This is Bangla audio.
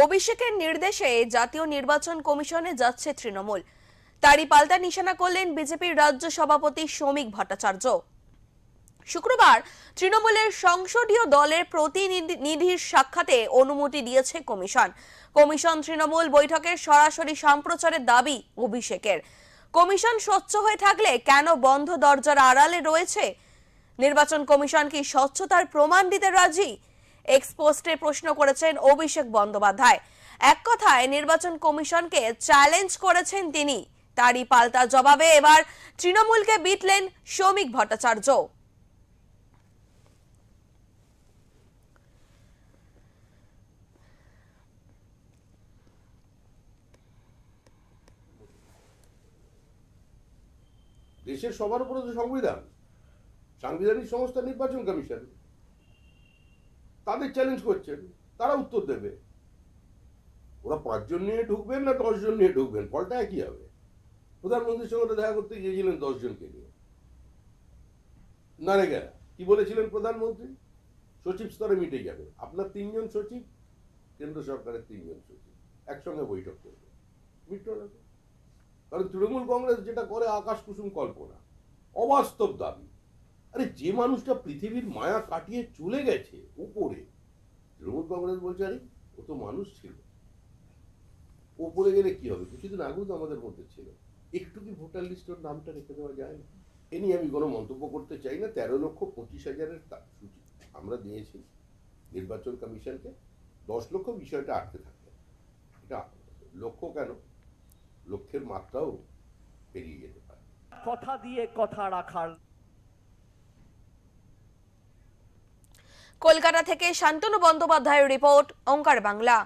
অভিষেকের নির্দেশে জাতীয় নির্বাচন কমিশনে যাচ্ছে তৃণমূল। তারই পাল্টা নিশানা করলেন বিজেপির রাজ্য সভাপতি শ্রমিক ভট্টাচার্য। শুক্রবার তৃণমূলের সংসদীয় দলের প্রতিনিধির সাক্ষাতে অনুমতি দিয়েছে কমিশন। কমিশন তৃণমূল বৈঠকের সরাসরি সম্প্রচারের দাবি অভিষেকের। কমিশন স্বচ্ছ হয়ে থাকলে কেন বন্ধ দরজার আড়ালে রয়েছে? নির্বাচন কমিশন কি স্বচ্ছতার প্রমাণ দিতে রাজি? এক্সপোস্টে প্রশ্ন করেছেন অভিষেক বন্দ্যোপাধ্যায়। এক কথায় নির্বাচন কমিশনকে চ্যালেঞ্জ করেছেন তিনি। তারই পাল্টা জবাবে এবার তৃণমূলকে বিটলেন শ্রমিক ভট্টাচার্য। দেশের সবার উপরে তো সংবিধান, সাংবিধানিক সংস্থা নির্বাচন কমিশন। তাদের চ্যালেঞ্জ করছেন, তারা উত্তর দেবে। ওরা 5 জন নিয়ে ঢুকবেন না 10 জন নিয়ে ঢুকবেন, ফলটা একই হবে। প্রধানমন্ত্রীর সঙ্গে দেখা করতে গিয়েছিলেন 10 জনকে নিয়ে। নারেগা কি বলেছিলেন প্রধানমন্ত্রী? সচিব স্তরে মিটে যাবে। আপনার 3 জন সচিব, কেন্দ্র সরকারের 3 জন সচিব একসঙ্গে বৈঠক করবে, মিটল না। কারণ তৃণমূল কংগ্রেস যেটা করে আকাশ কুসুম কল্পনা, অবাস্তব দাবি। আরে যে মানুষটা পৃথিবীর মায়া কাটিয়ে চলে গেছে উপরে, তৃণমূল কংগ্রেস বলছে আরে ও তো মানুষ ছিল, উপরে গেলে কি হবে? কিছুদিন আগেও তো আমাদের মধ্যে ছিল। একটু কি ভোটার লিস্টের নামটা রেখে দেওয়া যায় না? এ নিয়ে আমি কোনো মন্তব্য করতে চাই না। 13,25,000-এর সূচি আমরা দিয়েছি নির্বাচন কমিশনকে। 10 লক্ষ বিষয়টা আটকে থাকে। এটা লক্ষ্য কেন, লক্ষ্যের মাত্রাও পেরিয়ে যেতে পারে। কথা দিয়ে কথা রাখার। কলকাতা থেকে শান্তনু বন্দ্যোপাধ্যায়ের রিপোর্ট, ওঙ্কার বাংলা।